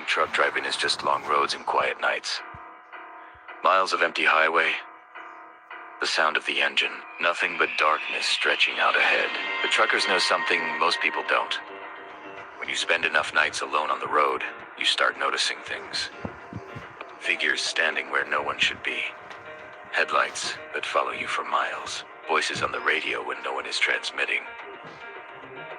think truck driving is just long roads and quiet nights. Miles of empty highway, the sound of the engine, nothing but darkness stretching out ahead. The truckers know something most people don't. When you spend enough nights alone on the road, you start noticing things. Figures standing where no one should be. Headlights that follow you for miles. Voices on the radio when no one is transmitting.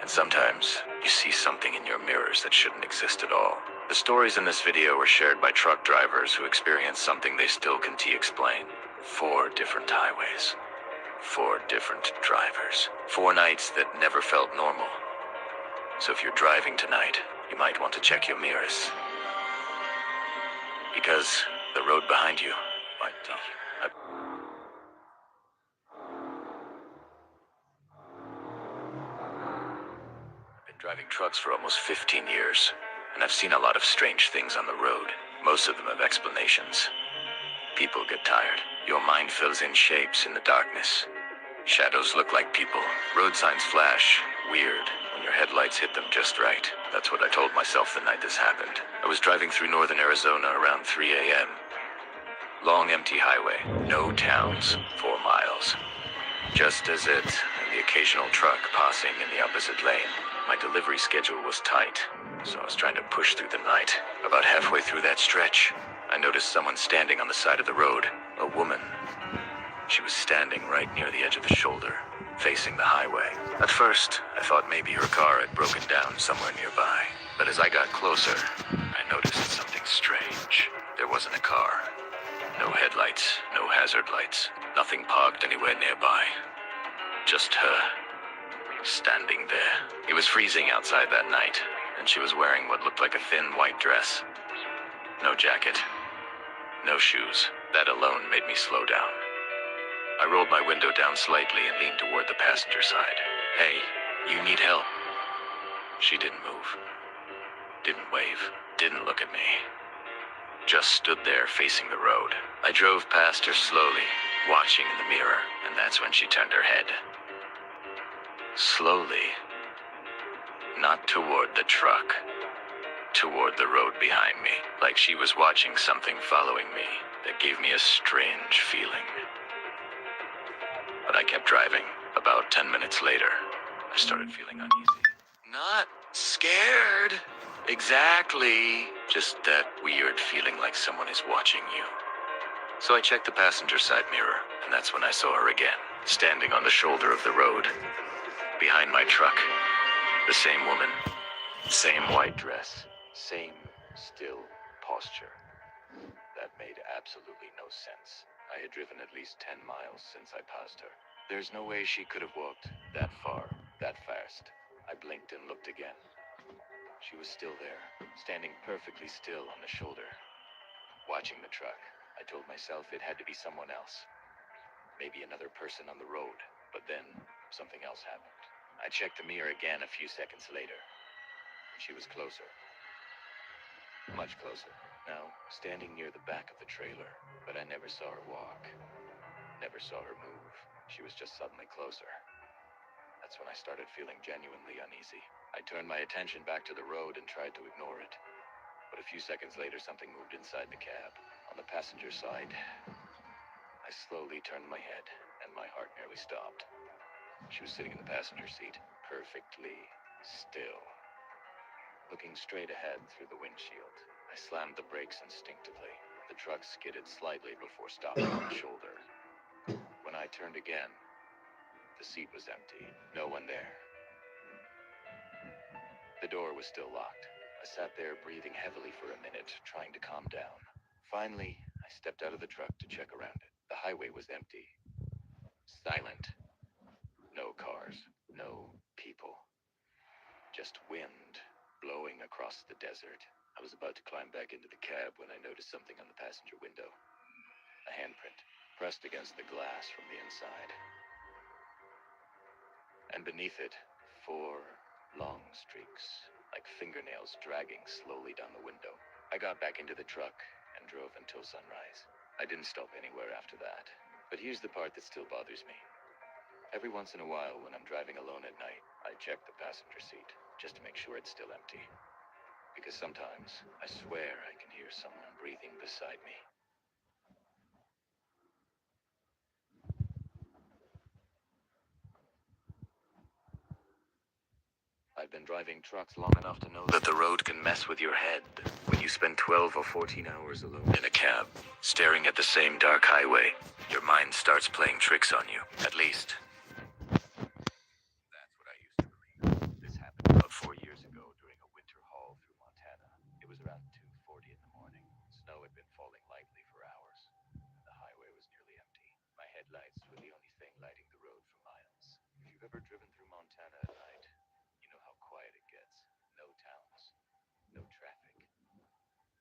And sometimes, you see something in your mirrors that shouldn't exist at all. The stories in this video were shared by truck drivers who experienced something they still can't explain. 4 different highways. 4 different drivers. 4 nights that never felt normal. So if you're driving tonight, you might want to check your mirrors. Because the road behind you might be. I've been driving trucks for almost 15 years, and I've seen a lot of strange things on the road. Most of them have explanations. People get tired. Your mind fills in shapes in the darkness. Shadows look like people. Road signs flash. Weird. When your headlights hit them just right. That's what I told myself the night this happened. I was driving through northern Arizona around 3 a.m. Long empty highway. No towns. 4 miles. Just desert and the occasional truck passing in the opposite lane. My delivery schedule was tight, so I was trying to push through the night. About halfway through that stretch, I noticed someone standing on the side of the road. A woman. She was standing right near the edge of the shoulder, facing the highway. At first, I thought maybe her car had broken down somewhere nearby. But as I got closer, I noticed something strange. There wasn't a car. No headlights, no hazard lights, nothing parked anywhere nearby. Just her, standing there. It was freezing outside that night, and she was wearing what looked like a thin white dress. No jacket, no shoes. That alone made me slow down. I rolled my window down slightly and leaned toward the passenger side. Hey, you need help? She didn't move, didn't wave, didn't look at me. Just stood there facing the road. I drove past her slowly, watching in the mirror, and that's when she turned her head. Slowly. Not toward the truck. Toward the road behind me. Like she was watching something following me that gave me a strange feeling. But I kept driving. About 10 minutes later, I started feeling uneasy. Not scared. Exactly. Just that weird feeling like someone is watching you. So I checked the passenger side mirror, and that's when I saw her again, standing on the shoulder of the road, behind my truck. The same woman, same white dress, same still posture. That made absolutely no sense. I had driven at least 10 miles since I passed her. There's no way she could have walked that far, that fast. I blinked and looked again. She was still there, standing perfectly still on the shoulder, watching the truck. I told myself it had to be someone else. Maybe another person on the road. But then, something else happened. I checked the mirror again a few seconds later. She was closer. Much closer. Now, standing near the back of the trailer. But I never saw her walk. Never saw her move. She was just suddenly closer. That's when I started feeling genuinely uneasy. I turned my attention back to the road and tried to ignore it. But a few seconds later, something moved inside the cab. On the passenger side, I slowly turned my head, and my heart nearly stopped. She was sitting in the passenger seat, perfectly still, looking straight ahead through the windshield. I slammed the brakes instinctively. The truck skidded slightly before stopping on the shoulder. When I turned again, the seat was empty. No one there. The door was still locked. I sat there breathing heavily for a minute, trying to calm down. Finally, I stepped out of the truck to check around it. The highway was empty. Silent. No cars. No people. Just wind blowing across the desert. I was about to climb back into the cab when I noticed something on the passenger window. A handprint pressed against the glass from the inside. And beneath it, 4 long streaks, like fingernails dragging slowly down the window. I got back into the truck and drove until sunrise. I didn't stop anywhere after that. But here's the part that still bothers me. Every once in a while, when I'm driving alone at night, I check the passenger seat, just to make sure it's still empty. because sometimes I swear I can hear someone breathing beside me. I've been driving trucks long enough to know that the road can mess with your head. When you spend 12 or 14 hours alone in a cab, staring at the same dark highway, your mind starts playing tricks on you. At least, that's what I used to believe. This happened about 4 years ago during a winter haul through Montana. It was around 2:40 in the morning. Snow had been falling lightly for hours. The highway was nearly empty. My headlights were the only thing lighting the road for miles. If you've ever driven through Montana at night, you know how quiet it gets. No towns, no traffic,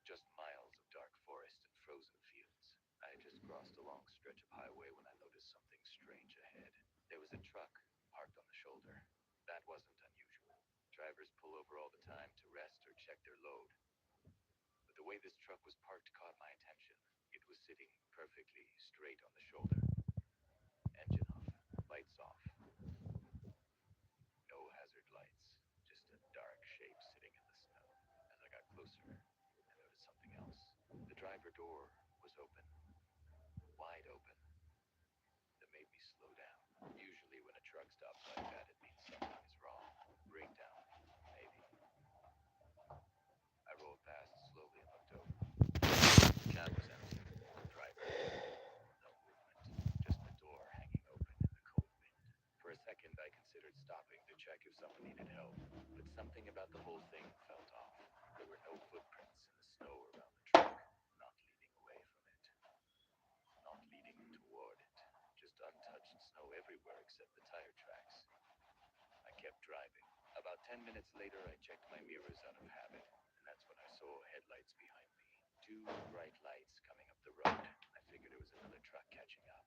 just miles of dark forest and frozen fields. I had just crossed a long stretch of highway when I noticed something strange ahead. There was a truck parked on the shoulder. That wasn't unusual. Drivers pull over all the time to rest or check their load. But the way this truck was parked caught my attention. It was sitting perfectly straight on the shoulder. Engine off, lights off. No hazard lights, just a dark shape sitting in the snow. As I got closer, I noticed something else. The driver door was open, wide open. That made me slow down. Usually when a truck stops like that, it means something is wrong. Breakdown, maybe. I rolled past slowly and looked over. The cab was empty. No driver, no movement, just the door hanging open in the cold wind. For a second, I considered stopping to check if someone needed help, but something about the whole thing felt off. There were no footprints in the snow around the truck, not leading away from it, not leading toward it, just untouched snow everywhere except the tire tracks. I kept driving. About 10 minutes later, I checked my mirrors out of habit, and that's when I saw headlights behind me. Two bright lights coming up the road. I figured it was another truck catching up.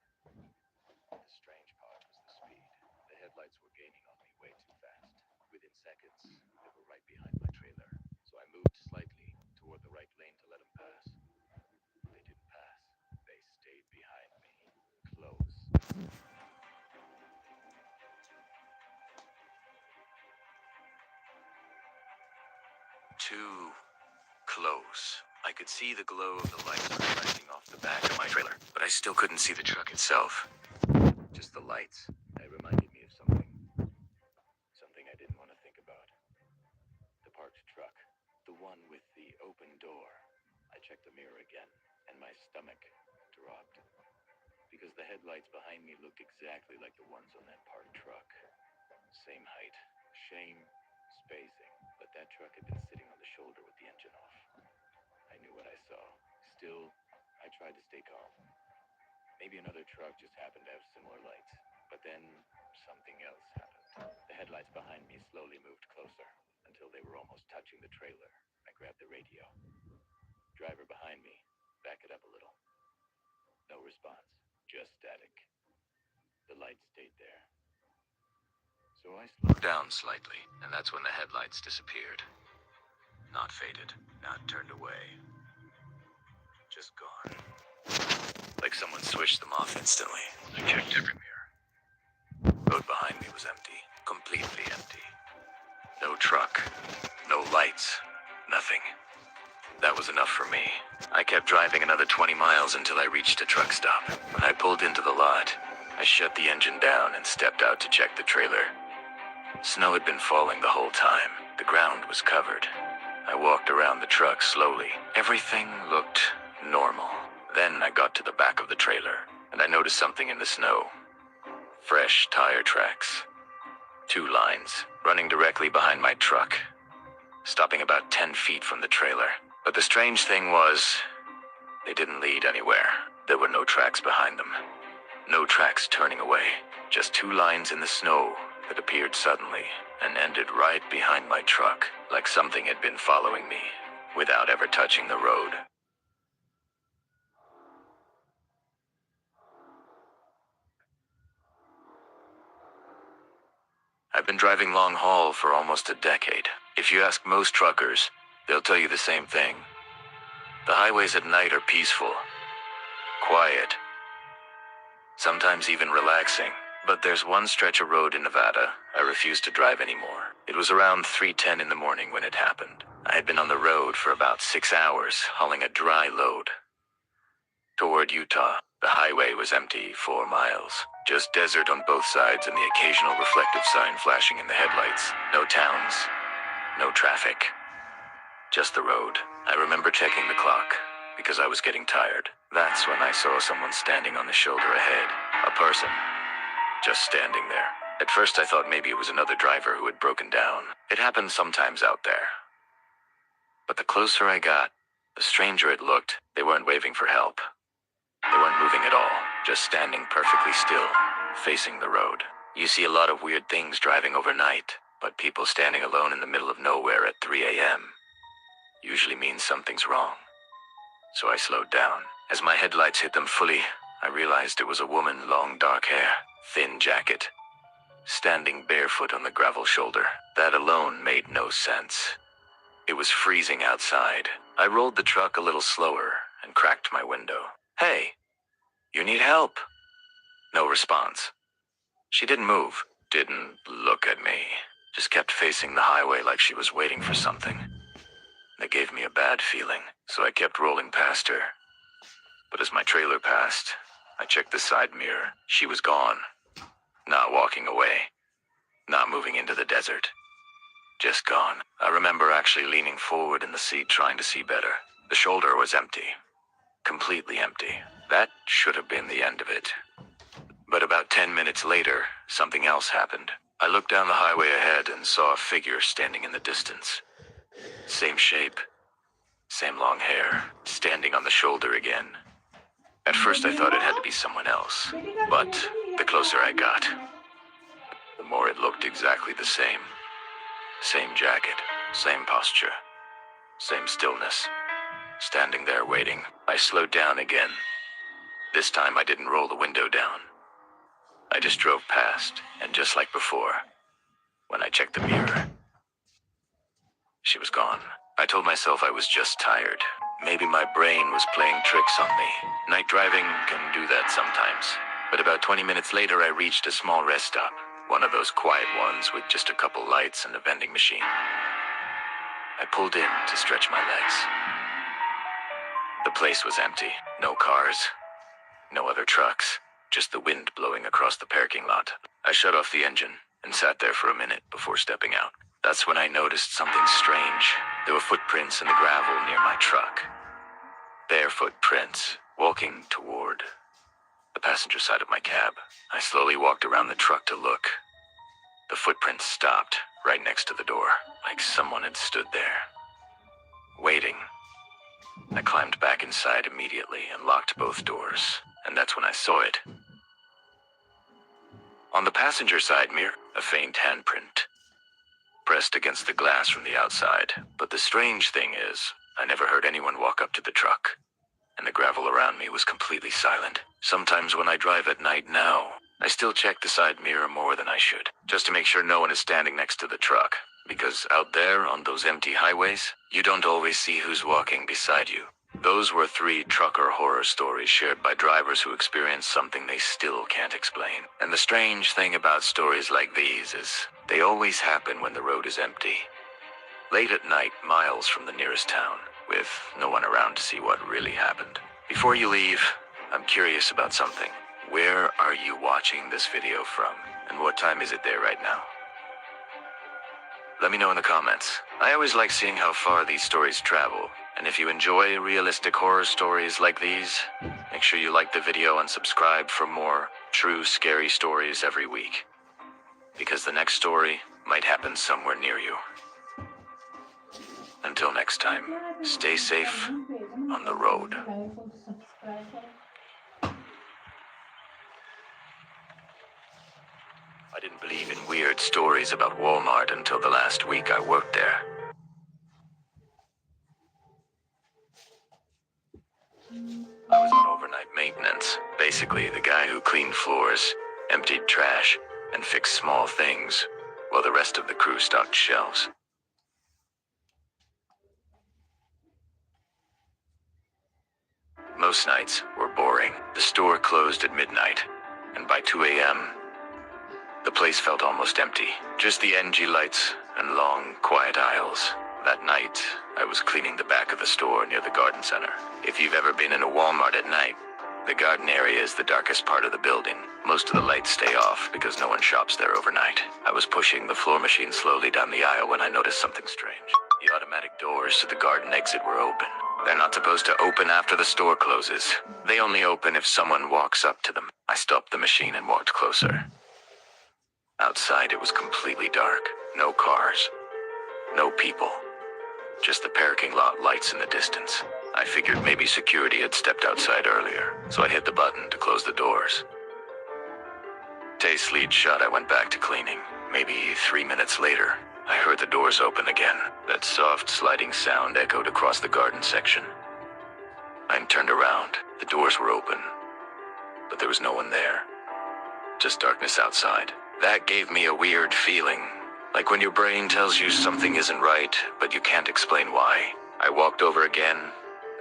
The strange part was the speed. The headlights were gaining on me way too fast. Within seconds, they were right behind my trailer. So I moved slightly toward the right lane to let them pass. They didn't pass. They stayed behind me. Close. Too close. I could see the glow of the lights reflecting off the back of my trailer, but I still couldn't see the truck itself. Just the lights. It reminded me of something. Something I didn't want to think about. The parked truck. The one with the open door. I checked the mirror again, and my stomach dropped. Because the headlights behind me looked exactly like the ones on that parked truck. Same height. Shame. Spacing. But that truck had been sitting on the shoulder with the engine off. I knew what I saw. Still, I tried to stay calm. Maybe another truck just happened to have similar lights. But then, something else happened. The headlights behind me slowly moved closer, until they were almost touching the trailer. I grabbed the radio. Driver behind me, back it up a little. No response, just static. The lights stayed there. So I slowed down slightly, and that's when the headlights disappeared. Not faded, not turned away. Just gone. Like someone switched them off instantly. I checked every mirror. The road behind me was empty. Completely empty. No truck. No lights. Nothing. That was enough for me. I kept driving another 20 miles until I reached a truck stop. When I pulled into the lot, I shut the engine down and stepped out to check the trailer. Snow had been falling the whole time. The ground was covered. I walked around the truck slowly. Everything looked normal. Then I got to the back of the trailer, and I noticed something in the snow. Fresh tire tracks. 2 lines, running directly behind my truck, stopping about 10 feet from the trailer. But the strange thing was, they didn't lead anywhere. There were no tracks behind them. No tracks turning away. Just 2 lines in the snow that appeared suddenly and ended right behind my truck, like something had been following me, without ever touching the road. I've been driving long haul for almost a decade. If you ask most truckers, they'll tell you the same thing. The highways at night are peaceful, quiet, sometimes even relaxing. But there's one stretch of road in Nevada I refuse to drive anymore. It was around 3:10 in the morning when it happened. I had been on the road for about 6 hours, hauling a dry load. Toward Utah, the highway was empty 4 miles. Just desert on both sides and the occasional reflective sign flashing in the headlights. No towns, no traffic. Just the road. I remember checking the clock, because I was getting tired. That's when I saw someone standing on the shoulder ahead. A person. Just standing there. At first I thought maybe it was another driver who had broken down. It happens sometimes out there. But the closer I got, the stranger it looked. They weren't waving for help. They weren't moving at all, just standing perfectly still, facing the road. You see a lot of weird things driving overnight, but people standing alone in the middle of nowhere at 3 a.m. usually means something's wrong. So I slowed down. As my headlights hit them fully, I realized it was a woman, long dark hair, thin jacket, standing barefoot on the gravel shoulder. That alone made no sense. It was freezing outside. I rolled the truck a little slower and cracked my window. "Hey, you need help?" No response. She didn't move, didn't look at me, just kept facing the highway like she was waiting for something. That gave me a bad feeling, so I kept rolling past her. But as my trailer passed, I checked the side mirror. She was gone. Not walking away. Not moving into the desert. Just gone. I remember actually leaning forward in the seat trying to see better. The shoulder was empty. Completely empty. That should have been the end of it. But about 10 minutes later, something else happened. I looked down the highway ahead and saw a figure standing in the distance. Same shape, same long hair, standing on the shoulder again. At first I thought it had to be someone else, but the closer I got, the more it looked exactly the same. Same jacket, same posture, same stillness. Standing there waiting, I slowed down again. This time I didn't roll the window down. I just drove past, and just like before, when I checked the mirror, she was gone. I told myself I was just tired. Maybe my brain was playing tricks on me. Night driving can do that sometimes. But about 20 minutes later, I reached a small rest stop. One of those quiet ones with just a couple lights and a vending machine. I pulled in to stretch my legs. The place was empty. No cars. No other trucks. Just the wind blowing across the parking lot. I shut off the engine and sat there for a minute before stepping out. That's when I noticed something strange. There were footprints in the gravel near my truck. Barefoot prints, walking toward the passenger side of my cab. I slowly walked around the truck to look. The footprints stopped right next to the door, like someone had stood there, waiting. I climbed back inside immediately and locked both doors, and that's when I saw it. On the passenger side mirror, a faint handprint, pressed against the glass from the outside. But the strange thing is, I never heard anyone walk up to the truck, and the gravel around me was completely silent. Sometimes when I drive at night now, I still check the side mirror more than I should, just to make sure no one is standing next to the truck. Because out there on those empty highways, you don't always see who's walking beside you. Those were 3 trucker horror stories shared by drivers who experienced something they still can't explain. And the strange thing about stories like these is they always happen when the road is empty. Late at night, miles from the nearest town, with no one around to see what really happened. Before you leave, I'm curious about something. Where are you watching this video from? And what time is it there right now? Let me know in the comments. I always like seeing how far these stories travel. And if you enjoy realistic horror stories like these, make sure you like the video and subscribe for more true scary stories every week. Because the next story might happen somewhere near you. Until next time, stay safe on the road. I didn't believe in weird stories about Walmart until the last week I worked there. I was on overnight maintenance, basically the guy who cleaned floors, emptied trash, and fixed small things, while the rest of the crew stocked shelves. Most nights were boring. The store closed at midnight, and by 2 a.m., the place felt almost empty. Just the NG lights and long, quiet aisles. That night, I was cleaning the back of the store near the garden center. If you've ever been in a Walmart at night, the garden area is the darkest part of the building. Most of the lights stay off because no one shops there overnight. I was pushing the floor machine slowly down the aisle when I noticed something strange. The automatic doors to the garden exit were open. They're not supposed to open after the store closes. They only open if someone walks up to them. I stopped the machine and walked closer. Outside, it was completely dark. No cars. No people. Just the parking lot lights in the distance. I figured maybe security had stepped outside earlier, so I hit the button to close the doors. Taste lead shut, I went back to cleaning. Maybe 3 minutes later, I heard the doors open again. That soft sliding sound echoed across the garden section. I turned around. The doors were open, but there was no one there. Just darkness outside. That gave me a weird feeling. Like when your brain tells you something isn't right, but you can't explain why. I walked over again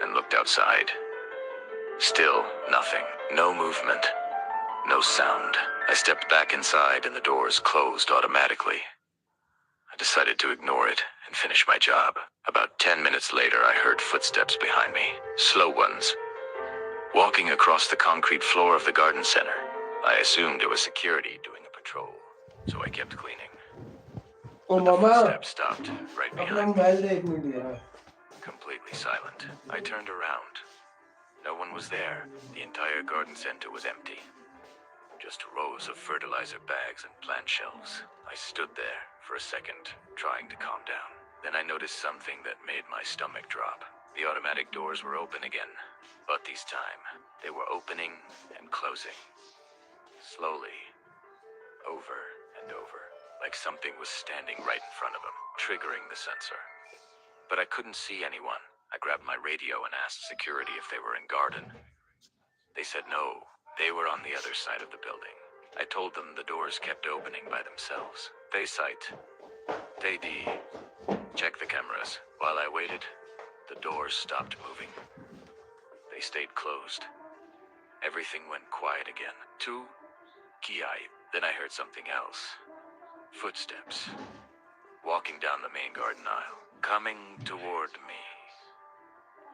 and looked outside. Still nothing. No movement. No sound. I stepped back inside and the doors closed automatically. I decided to ignore it and finish my job. About 10 minutes later, I heard footsteps behind me. Slow ones. Walking across the concrete floor of the garden center. I assumed it was security doing a patrol, so I kept cleaning. Oh, But the Mama, footsteps stopped right अपना behind me. Mobile देख नहीं दिया. Completely silent. I turned around. No one was there. The entire garden center was empty. Just rows of fertilizer bags and plant shelves. I stood there for a second, trying to calm down. Then I noticed something that made my stomach drop. The automatic doors were open again, but this time, they were opening and closing. Slowly. Over and over. Like something was standing right in front of him, triggering the sensor. But I couldn't see anyone. I grabbed my radio and asked security if they were in garden. They said no, they were on the other side of the building. I told them the doors kept opening by themselves. They sight. They check the cameras. While I waited, the doors stopped moving. They stayed closed. Everything went quiet again. Two, Kiai. Then I heard something else. Footsteps. Walking down the main garden aisle. Coming toward me.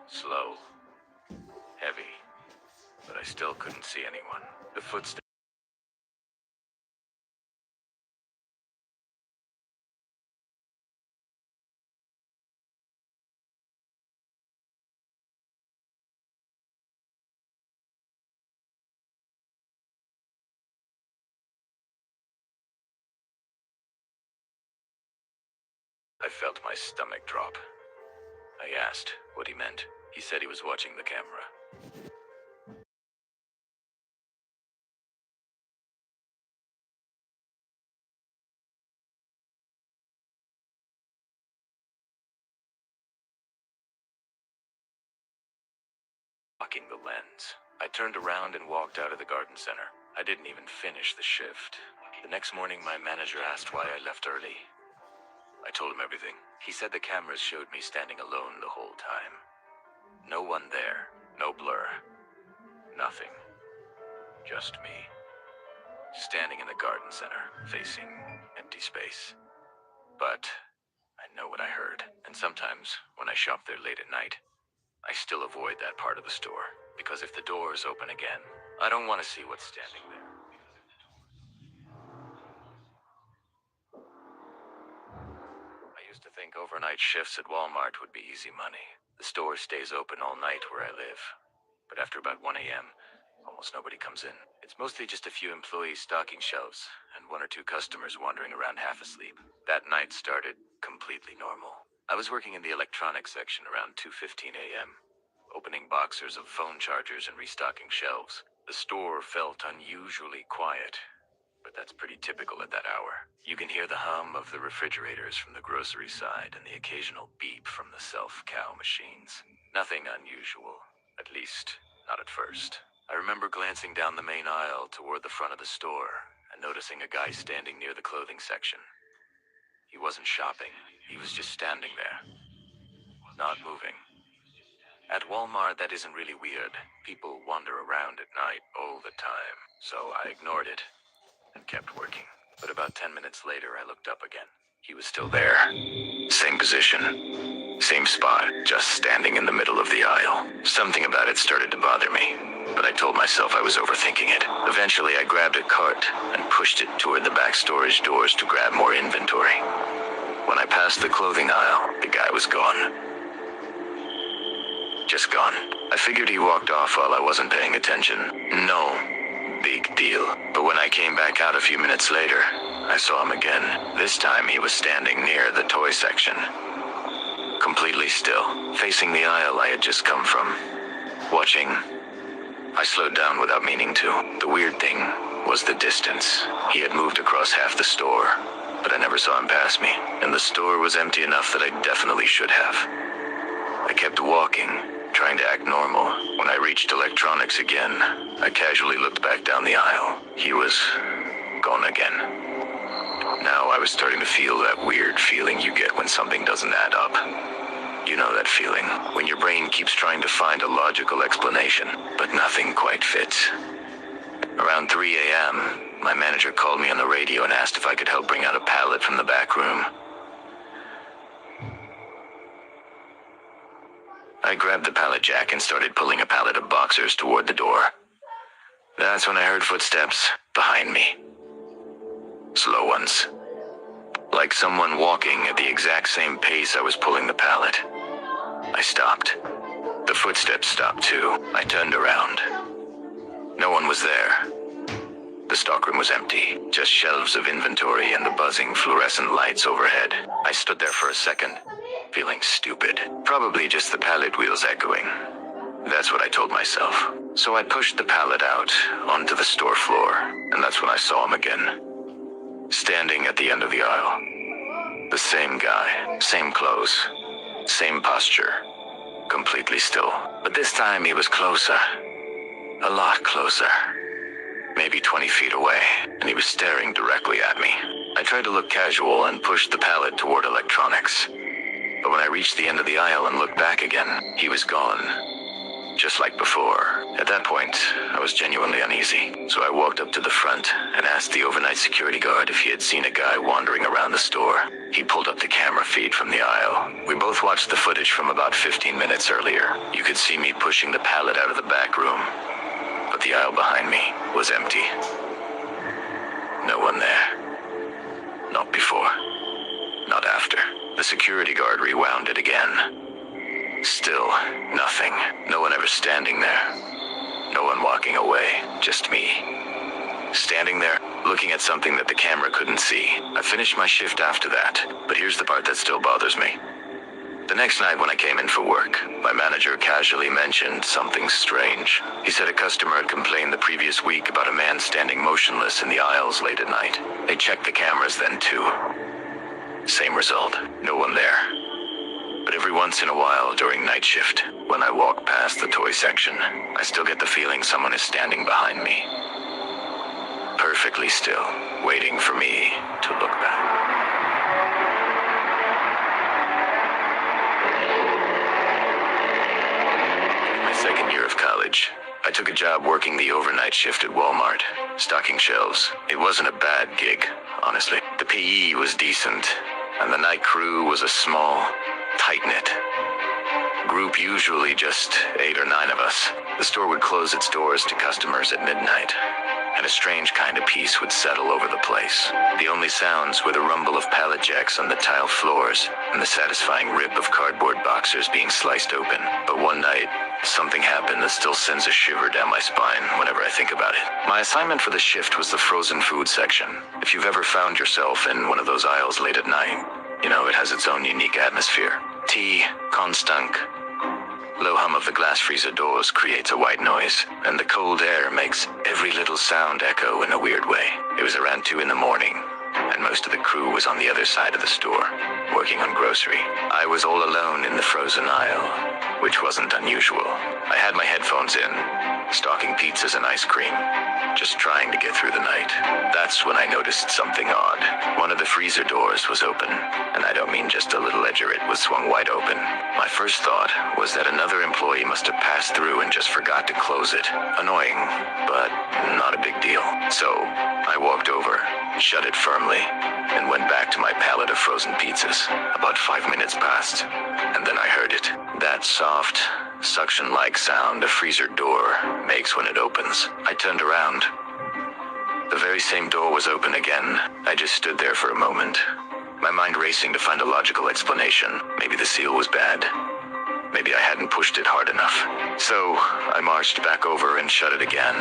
Slow. Heavy. But I still couldn't see anyone. The footsteps. I felt my stomach drop. I asked what he meant. He said he was watching the camera. Blocking the lens. I turned around and walked out of the garden center. I didn't even finish the shift. The next morning, my manager asked why I left early. I told him everything. He said the cameras showed me standing alone the whole time. No one there. No blur. Nothing. Just me. Standing in the garden center, facing empty space. But I know what I heard. And sometimes, when I shop there late at night, I still avoid that part of the store. Because if the doors open again, I don't want to see what's standing there. I used to think overnight shifts at Walmart would be easy money. The store stays open all night where I live. But after about 1 a.m., almost nobody comes in. It's mostly just a few employees stocking shelves, and 1 or 2 customers wandering around half asleep. That night started completely normal. I was working in the electronics section around 2:15 a.m., opening boxers of phone chargers and restocking shelves. The store felt unusually quiet, but that's pretty typical at that hour. You can hear the hum of the refrigerators from the grocery side and the occasional beep from the self-cow machines. Nothing unusual, at least not at first. I remember glancing down the main aisle toward the front of the store and noticing a guy standing near the clothing section. He wasn't shopping. He was just standing there, not moving. At Walmart, that isn't really weird. People wander around at night all the time. So I ignored it and kept working. But about 10 minutes later, I looked up again. He was still there. Same position. Same spot, just standing in the middle of the aisle. Something about it started to bother me, but I told myself I was overthinking it. Eventually, I grabbed a cart and pushed it toward the back storage doors to grab more inventory. When I passed the clothing aisle, the guy was gone. Just gone. I figured he walked off while I wasn't paying attention. No big deal. But when I came back out a few minutes later, I saw him again. This time he was standing near the toy section. Completely still, facing the aisle I had just come from. Watching. I slowed down without meaning to. The weird thing was the distance. He had moved across half the store, but I never saw him pass me. And the store was empty enough that I definitely should have. I kept walking, trying to act normal. When I reached electronics again, I casually looked back down the aisle. He was gone again. Now I was starting to feel that weird feeling you get when something doesn't add up. You know that feeling, when your brain keeps trying to find a logical explanation, but nothing quite fits. Around 3 a.m., my manager called me on the radio and asked if I could help bring out a pallet from the back room. I grabbed the pallet jack and started pulling a pallet of boxers toward the door. That's when I heard footsteps behind me. Slow ones. Like someone walking at the exact same pace I was pulling the pallet. I stopped. The footsteps stopped too. I turned around. No one was there. The stockroom was empty, just shelves of inventory and the buzzing fluorescent lights overhead. I stood there for a second, feeling stupid. Probably just the pallet wheels echoing. That's what I told myself. So I pushed the pallet out onto the store floor, and that's when I saw him again. Standing at the end of the aisle. The same guy, same clothes, same posture, completely still. But this time he was closer. A lot closer. Maybe 20 feet away, and he was staring directly at me. I tried to look casual and pushed the pallet toward electronics. But when I reached the end of the aisle and looked back again, he was gone. Just like before. At that point, I was genuinely uneasy. So I walked up to the front and asked the overnight security guard if he had seen a guy wandering around the store. He pulled up the camera feed from the aisle. We both watched the footage from about 15 minutes earlier. You could see me pushing the pallet out of the back room. But the aisle behind me was empty. No one there. Not before. Not after. The security guard rewound it again. Still, nothing. No one ever standing there. No one walking away. Just me. Standing there, looking at something that the camera couldn't see. I finished my shift after that, but here's the part that still bothers me. The next night when I came in for work, my manager casually mentioned something strange. He said a customer had complained the previous week about a man standing motionless in the aisles late at night. They checked the cameras then too. Same result. No one there. But every once in a while during night shift, when I walk past the toy section, I still get the feeling someone is standing behind me. Perfectly still, waiting for me to look back. In my second year of college, I took a job working the overnight shift at Walmart, stocking shelves. It wasn't a bad gig, honestly. The PE was decent, and the night crew was a small, tight-knit group, usually just 8 or 9 of us. The store would close its doors to customers at midnight, and a strange kind of peace would settle over the place. The only sounds were the rumble of pallet jacks on the tile floors and the satisfying rip of cardboard boxers being sliced open. But one night, something happened that still sends a shiver down my spine whenever I think about it. My assignment for the shift was the frozen food section. If you've ever found yourself in one of those aisles late at night, you know it has its own unique atmosphere. Tea, constant. Low hum of the glass freezer doors creates a white noise, and the cold air makes every little sound echo in a weird way. It was around 2 in the morning, and most of the crew was on the other side of the store, working on grocery. I was all alone in the frozen aisle, which wasn't unusual. I had my headphones in, stocking pizzas and ice cream, just trying to get through the night. That's when I noticed something odd. One of the freezer doors was open, and I don't mean just a little ledger, it was swung wide open. My first thought was that another employee must have passed through and just forgot to close it. Annoying, but not a big deal. So, I walked over, shut it firmly, and went back to my pallet of frozen pizzas. About 5 minutes passed, and then I heard it. That soft, suction-like sound a freezer door makes when it opens. I turned around. The very same door was open again. I just stood there for a moment, my mind racing to find a logical explanation. Maybe the seal was bad. Maybe I hadn't pushed it hard enough. So, I marched back over and shut it again,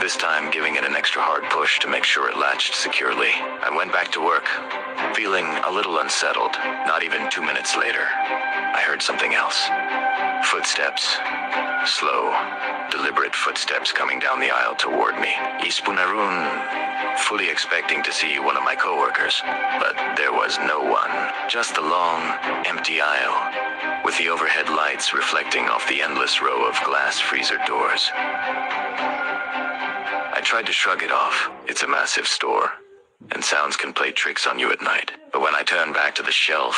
this time giving it an extra hard push to make sure it latched securely. I went back to work, feeling a little unsettled. Not even 2 minutes later, I heard something else. Footsteps. Slow, deliberate footsteps coming down the aisle toward me. Ispunarun, fully expecting to see one of my coworkers, but there was no one. Just the long, empty aisle, with the overhead lights reflecting off the endless row of glass freezer doors. I tried to shrug it off. It's a massive store, and sounds can play tricks on you at night. But when I turned back to the shelf,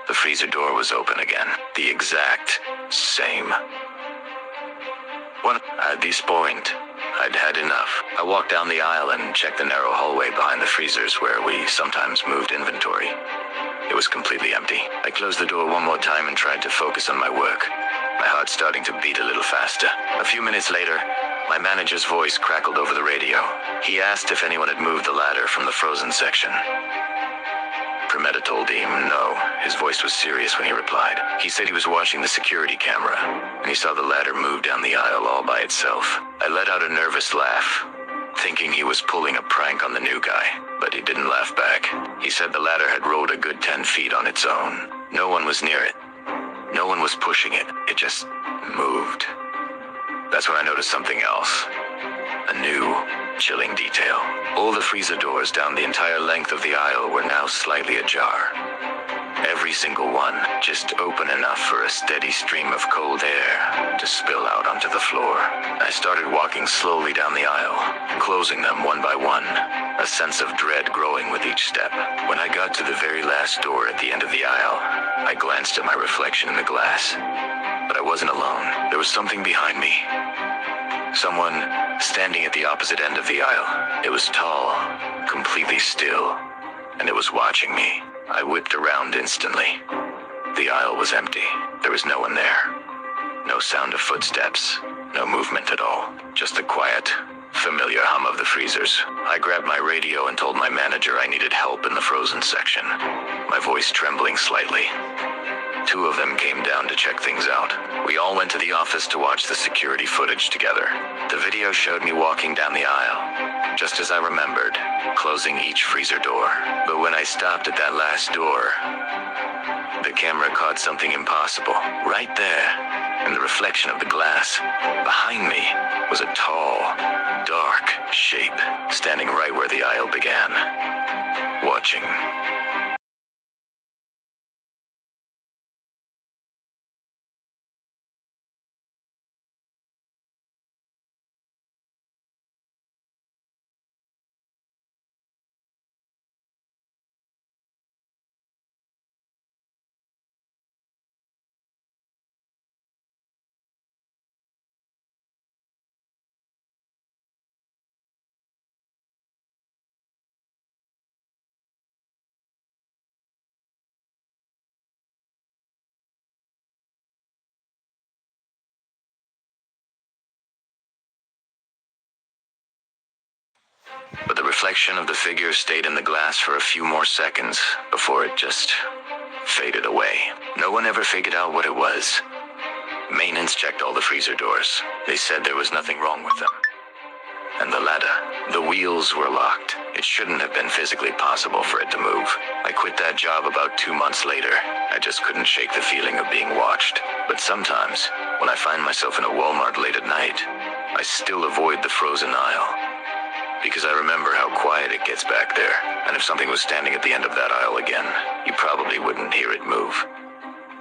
the freezer door was open again. The exact same. At this point, I'd had enough. I walked down the aisle and checked the narrow hallway behind the freezers where we sometimes moved inventory. It was completely empty. I closed the door one more time and tried to focus on my work, my heart starting to beat a little faster. A few minutes later, my manager's voice crackled over the radio. He asked if anyone had moved the ladder from the frozen section. Prometa told him no. His voice was serious when he replied. He said he was watching the security camera, and he saw the ladder move down the aisle all by itself. I let out a nervous laugh, thinking he was pulling a prank on the new guy, but he didn't laugh back. He said the ladder had rolled a good 10 feet on its own. No one was near it. No one was pushing it. It just moved. That's when I noticed something else. A new, chilling detail. All the freezer doors down the entire length of the aisle were now slightly ajar. Every single one just open enough for a steady stream of cold air to spill out onto the floor. I started walking slowly down the aisle, closing them one by one, a sense of dread growing with each step. When I got to the very last door at the end of the aisle, I glanced at my reflection in the glass. But I wasn't alone. There was something behind me. Someone standing at the opposite end of the aisle. It was tall, completely still, and it was watching me. I whipped around instantly. The aisle was empty. There was no one there. No sound of footsteps. No movement at all. Just the quiet, familiar hum of the freezers. I grabbed my radio and told my manager I needed help in the frozen section, my voice trembling slightly. 2 of them came down to check things out. We all went to the office to watch the security footage together. The video showed me walking down the aisle, just as I remembered, closing each freezer door. But when I stopped at that last door, the camera caught something impossible. Right there, in the reflection of the glass, behind me, was a tall, dark shape, standing right where the aisle began, watching. But the reflection of the figure stayed in the glass for a few more seconds before it just faded away. No one ever figured out what it was. Maintenance checked all the freezer doors. They said there was nothing wrong with them. And the ladder, the wheels were locked. It shouldn't have been physically possible for it to move. I quit that job about 2 months later. I just couldn't shake the feeling of being watched. But sometimes, when I find myself in a Walmart late at night, I still avoid the frozen aisle. Because I remember how quiet it gets back there. And if something was standing at the end of that aisle again, you probably wouldn't hear it move.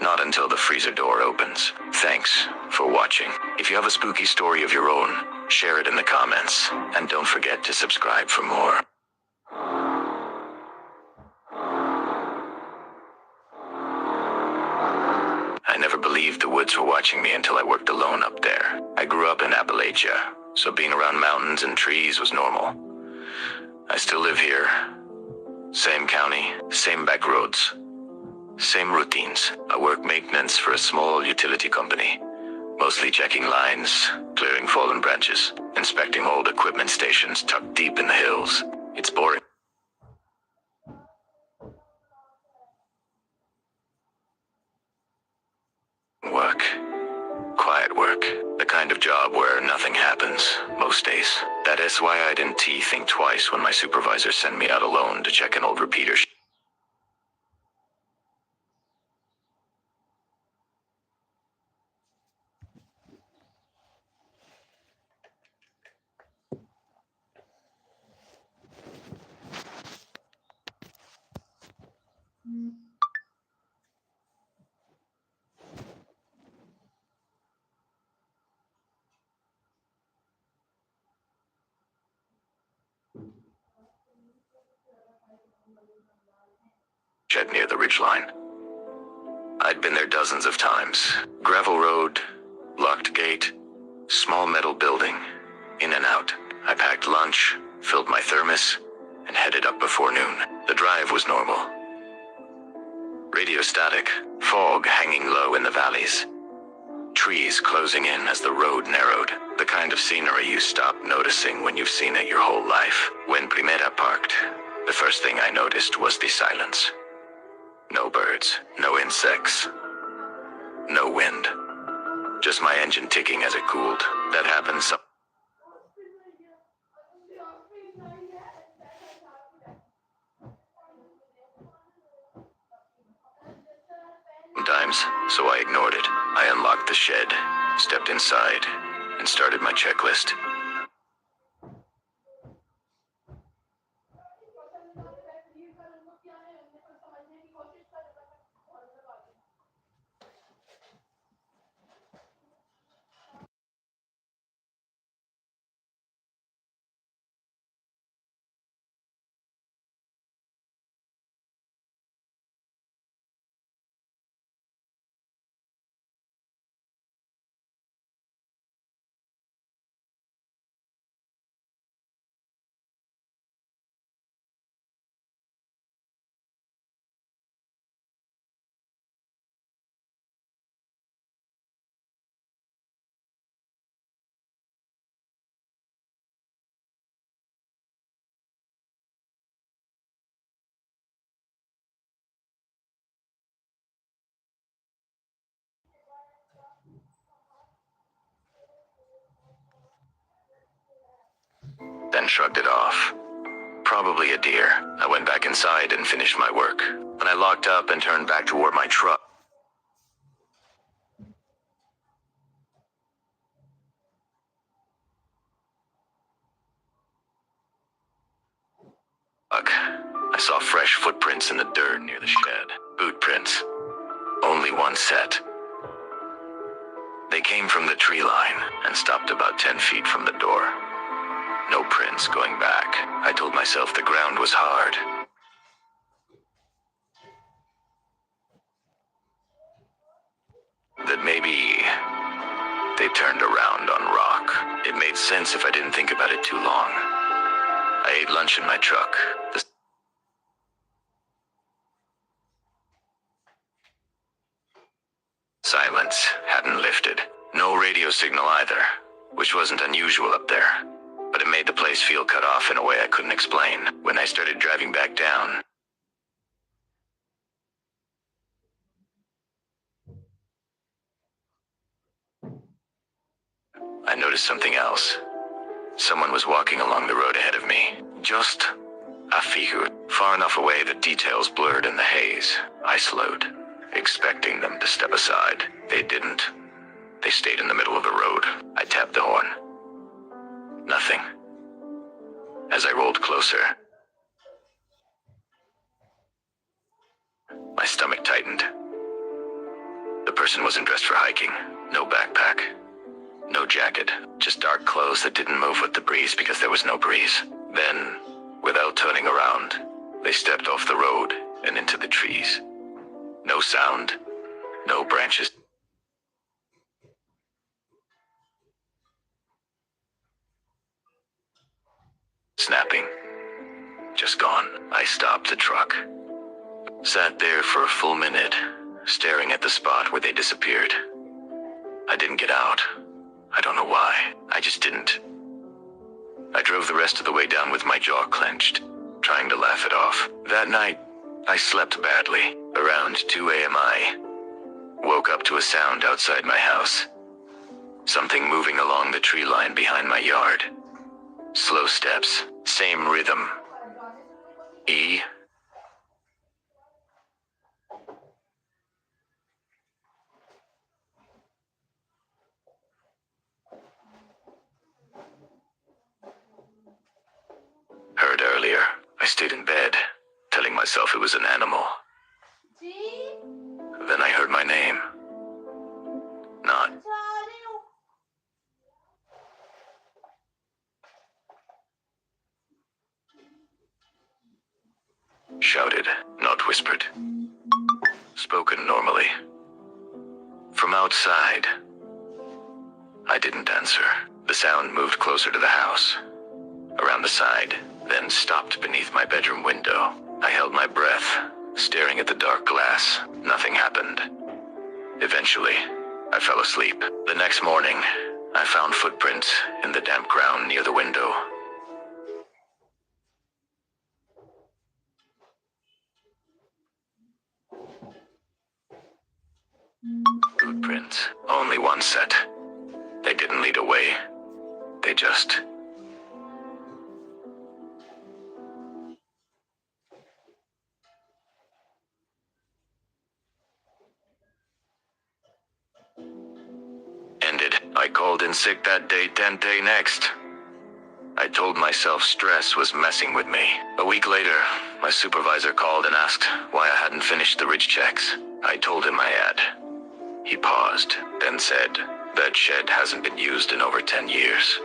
Not until the freezer door opens. Thanks for watching. If you have a spooky story of your own, share it in the comments. And don't forget to subscribe for more. I never believed the woods were watching watching me until I worked alone up there. I grew up in Appalachia, so being around mountains and trees was normal. I still live here. Same county, same back roads, same routines. I work maintenance for a small utility company, mostly checking lines, clearing fallen branches, inspecting old equipment stations tucked deep in the hills. It's boring work. Quiet work. The kind of job where nothing happens, most days. That is why I didn't think twice when my supervisor sent me out alone to check an old repeater shed near the ridgeline. I'd been there dozens of times. Gravel road, locked gate, small metal building, in and out. I packed lunch, filled my thermos, and headed up before noon. The drive was normal. Radio static, fog hanging low in the valleys. Trees closing in as the road narrowed. The kind of scenery you stop noticing when you've seen it your whole life. When Primera parked, the first thing I noticed was the silence. No birds, no insects, no wind. Just my engine ticking as it cooled. That happens sometimes, so I ignored it. I unlocked the shed, stepped inside, and started my checklist. Then shrugged it off. Probably a deer. I went back inside and finished my work. When I locked up and turned back toward my truck, I saw fresh footprints in the dirt near the shed. Boot prints. Only one set. They came from the tree line and stopped about 10 feet from the door. No prints going back. I told myself the ground was hard. That maybe they turned around on rock. It made sense if I didn't think about it too long. I ate lunch in my truck. The silence hadn't lifted. No radio signal either, which wasn't unusual up there. But it made the place feel cut off in a way I couldn't explain. When I started driving back down, I noticed something else. Someone was walking along the road ahead of me. Just a figure, far enough away that details blurred in the haze. I slowed, expecting them to step aside. They didn't. They stayed in the middle of the road. I tapped the horn. Nothing. As I rolled closer, my stomach tightened. The person wasn't dressed for hiking. No backpack. No jacket. Just dark clothes that didn't move with the breeze because there was no breeze. Then, without turning around, they stepped off the road and into the trees. No sound. No branches. snapping. Just gone. I stopped the truck. Sat there for a full minute, staring at the spot where they disappeared. I didn't get out. I don't know why. I just didn't. I drove the rest of the way down with my jaw clenched, trying to laugh it off. That night, I slept badly. Around 2 a.m. I woke up to a sound outside my house. Something moving along the tree line behind my yard. Slow steps, same rhythm. E. Heard earlier. I stayed in bed, telling myself it was an animal. Then I heard my name. Not. Shouted, not whispered. Spoken normally. From outside. I didn't answer. The sound moved closer to the house, around the side, then stopped beneath my bedroom window. I held my breath, staring at the dark glass. Nothing happened. Eventually, I fell asleep. The next morning, I found footprints in the damp ground near the window. Footprints, only one set. They didn't lead away. They just... ended. I called in sick that day, 10th day next. I told myself stress was messing with me. A week later, my supervisor called and asked why I hadn't finished the ridge checks. I told him I had. He paused, then said, that shed hasn't been used in over 10 years.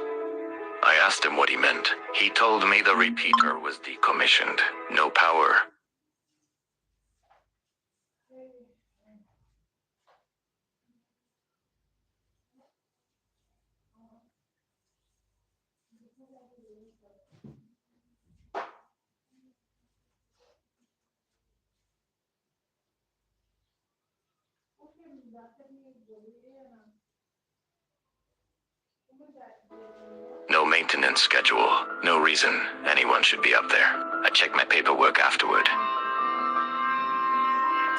I asked him what he meant. He told me the repeater was decommissioned. No power. No maintenance schedule. No reason anyone should be up there. I checked my paperwork afterward.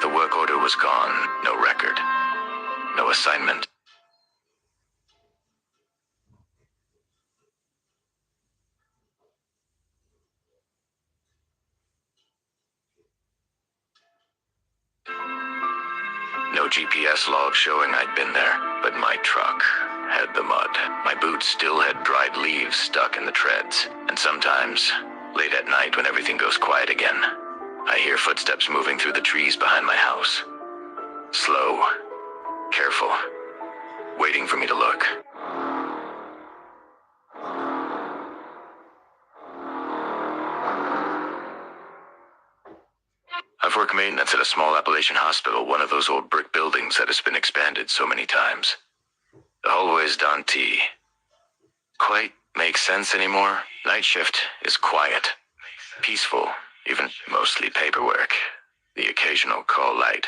The work order was gone. No record. No assignment. No GPS log showing I'd been there, but my truck had the mud. My boots still had dried leaves stuck in the treads. And sometimes, late at night when everything goes quiet again, I hear footsteps moving through the trees behind my house. Slow, careful, waiting for me to look. I've worked maintenance at a small Appalachian hospital, one of those old brick buildings that has been expanded so many times. The hallways don't quite make sense anymore. Night shift is quiet, peaceful, even mostly paperwork. The occasional call light,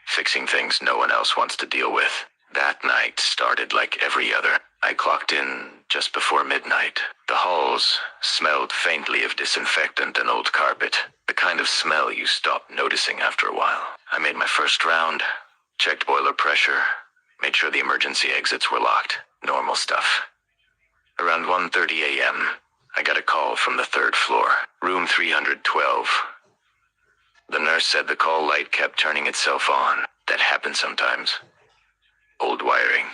fixing things no one else wants to deal with. That night started like every other. I clocked in just before midnight. The halls smelled faintly of disinfectant and old carpet, the kind of smell you stop noticing after a while. I made my first round, checked boiler pressure, made sure the emergency exits were locked. Normal stuff. Around 1:30 a.m., I got a call from the 3rd floor, room 312. The nurse said the call light kept turning itself on. That happens sometimes. Old wiring.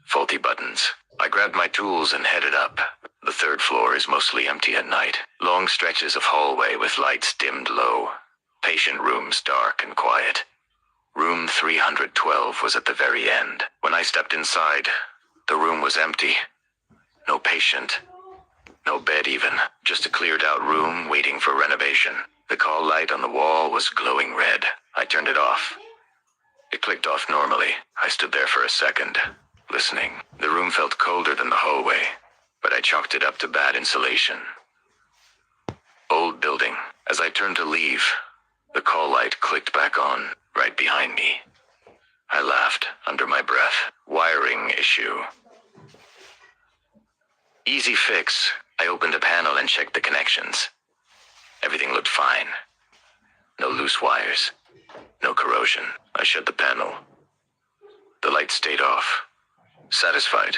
Faulty buttons. I grabbed my tools and headed up. The 3rd floor is mostly empty at night. Long stretches of hallway with lights dimmed low. Patient rooms dark and quiet. Room 312 was at the very end. When I stepped inside, the room was empty. No patient. No bed even. Just a cleared out room waiting for renovation. The call light on the wall was glowing red. I turned it off. It clicked off normally. I stood there for a second, listening. The room felt colder than the hallway, but I chalked it up to bad insulation. As I turned to leave, the call light clicked back on, right behind me. I laughed under my breath. Wiring issue. Easy fix. I opened a panel and checked the connections. Everything looked fine. No loose wires. No corrosion. I shut the panel. The light stayed off. Satisfied,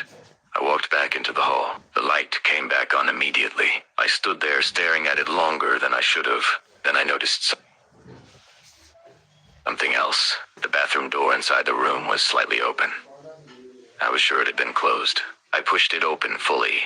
I walked back into the hall. The light came back on immediately. I stood there staring at it longer than I should have. Then I noticed something else. The bathroom door inside the room was slightly open. I was sure it had been closed. I pushed it open fully.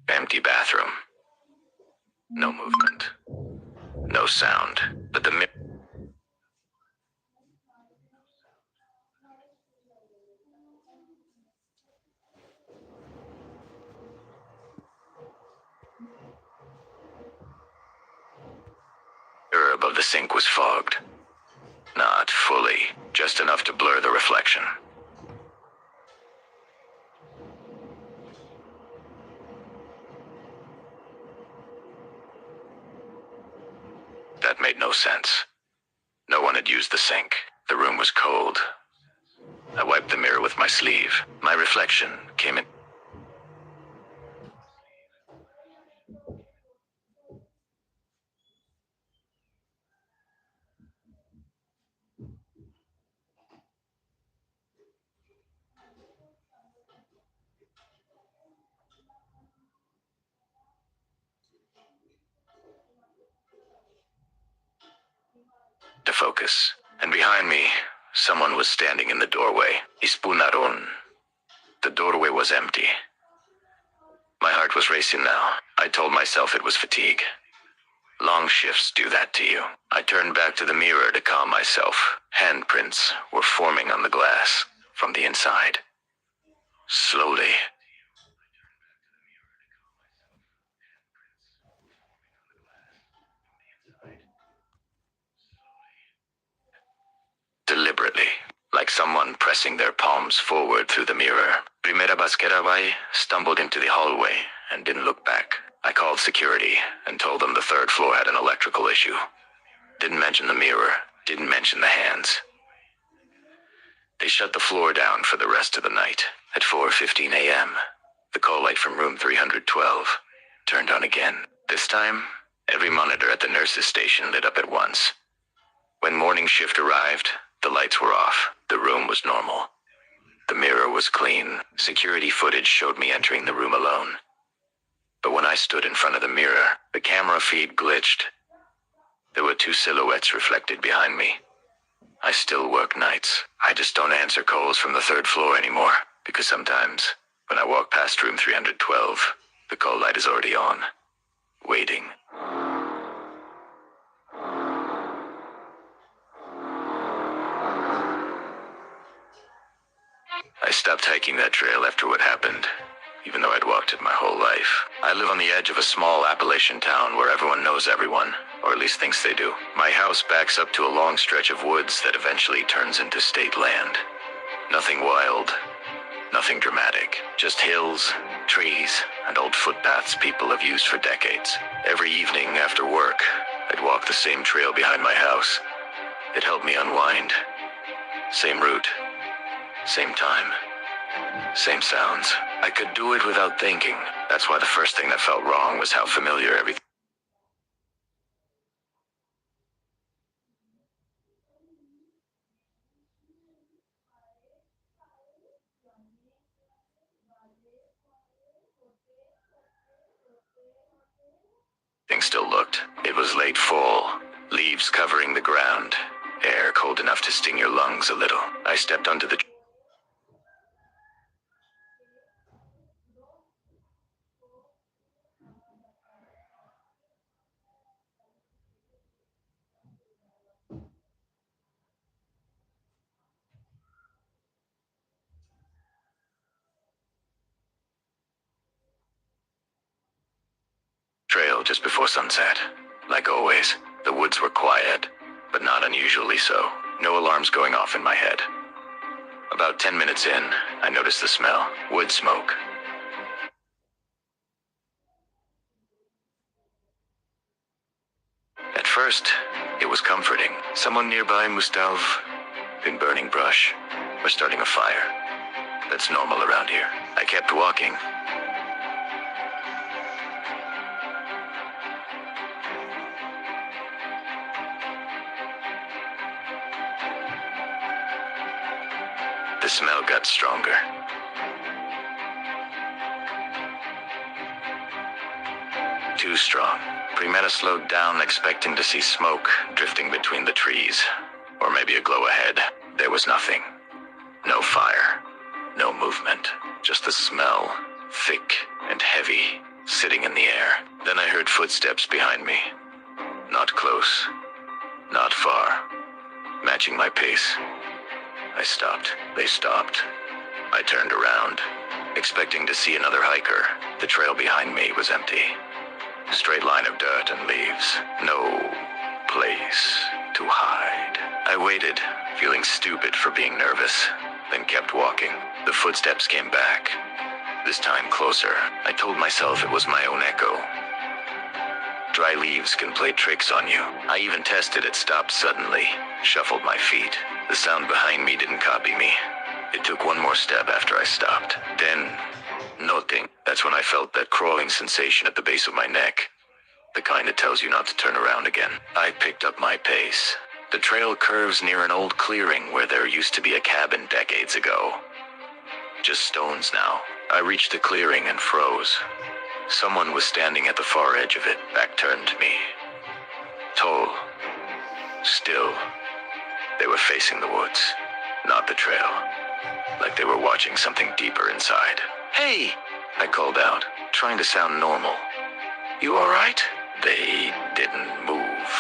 Empty bathroom. No movement. No sound. But the mirror above the sink was fogged. Not fully, just enough to blur the reflection. That made no sense. No one had used the sink. The room was cold. I wiped the mirror with my sleeve. My reflection came in. To focus. And behind me, someone was standing in the doorway. Ispunaron. The doorway was empty. My heart was racing now. I told myself it was fatigue. Long shifts do that to you. I turned back to the mirror to calm myself. Handprints were forming on the glass from the inside. Slowly. Deliberately, like someone pressing their palms forward through the mirror. Primera Basquerabai stumbled into the hallway and didn't look back. I called security and told them the third floor had an electrical issue. Didn't mention the mirror, didn't mention the hands. They shut the floor down for the rest of the night. At 4:15 a.m., the call light from room 312 turned on again. This time, every monitor at the nurse's station lit up at once. When morning shift arrived, the lights were off. The room was normal. The mirror was clean. Security footage showed me entering the room alone. But when I stood in front of the mirror, the camera feed glitched. There were two silhouettes reflected behind me. I still work nights. I just don't answer calls from the third floor anymore, because sometimes, when I walk past room 312, the call light is already on, waiting. I stopped hiking that trail after what happened, even though I'd walked it my whole life. I live on the edge of a small Appalachian town where everyone knows everyone, or at least thinks they do. My house backs up to a long stretch of woods that eventually turns into state land. Nothing wild, nothing dramatic, just hills, trees, and old footpaths people have used for decades. Every evening after work, I'd walk the same trail behind my house. It helped me unwind. Same route, same time, same sounds. I could do it without thinking. That's why the first thing that felt wrong was how familiar everything still looked. It was late fall, leaves covering the ground, air cold enough to sting your lungs a little. I stepped onto the just before sunset. Like always, the woods were quiet, but not unusually so. No alarms going off in my head. About 10 minutes in, I noticed the smell. Wood smoke. At first, it was comforting. Someone nearby must have been burning brush or starting a fire. That's normal around here. I kept walking. The smell got stronger. Too strong. Primeta slowed down, expecting to see smoke drifting between the trees. Or maybe a glow ahead. There was nothing. No fire. No movement. Just the smell, thick and heavy, sitting in the air. Then I heard footsteps behind me. Not close. Not far. Matching my pace. I stopped. They stopped. I turned around, expecting to see another hiker. The trail behind me was empty. Straight line of dirt and leaves. No place to hide. I waited, feeling stupid for being nervous, then kept walking. The footsteps came back. This time closer. I told myself it was my own echo. Dry leaves can play tricks on you. I even tested it, stopped suddenly, shuffled my feet. The sound behind me didn't copy me. It took one more step after I stopped. Then, nothing. That's when I felt that crawling sensation at the base of my neck. The kind that tells you not to turn around again. I picked up my pace. The trail curves near an old clearing where there used to be a cabin decades ago. Just stones now. I reached the clearing and froze. Someone was standing at the far edge of it, back turned to me. Tall. Still. They were facing the woods, not the trail. Like they were watching something deeper inside. "Hey!" I called out, trying to sound normal. "You all right?" They didn't move.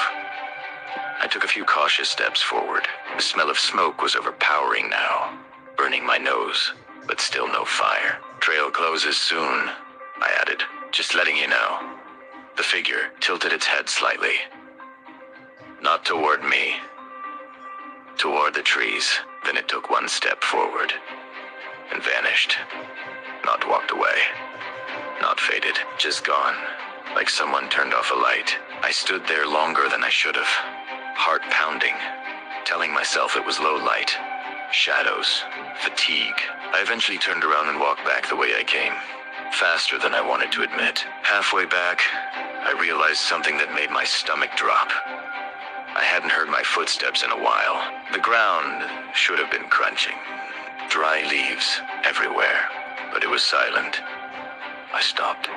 I took a few cautious steps forward. The smell of smoke was overpowering now, burning my nose, but still no fire. "Trail closes soon," I added, "just letting you know." The figure tilted its head slightly. Not toward me. Toward the trees. Then it took one step forward and vanished. Not walked away. Not faded. Just gone. Like someone turned off a light. I stood there longer than I should have. Heart pounding. Telling myself it was low light. Shadows. Fatigue. I eventually turned around and walked back the way I came. Faster than I wanted to admit. Halfway back, I realized something that made my stomach drop. I hadn't heard my footsteps in a while. The ground should have been crunching. Dry leaves everywhere, but it was silent. I stopped.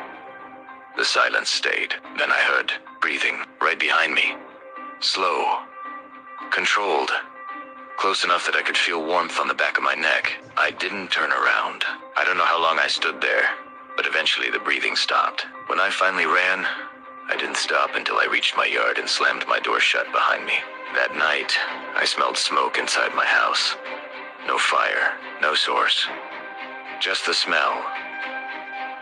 The silence stayed. Then I heard breathing right behind me. Slow. Controlled. Close enough that I could feel warmth on the back of my neck. I didn't turn around. I don't know how long I stood there, but eventually the breathing stopped. When I finally ran, I didn't stop until I reached my yard and slammed my door shut behind me. That night, I smelled smoke inside my house. No fire, no source. Just the smell.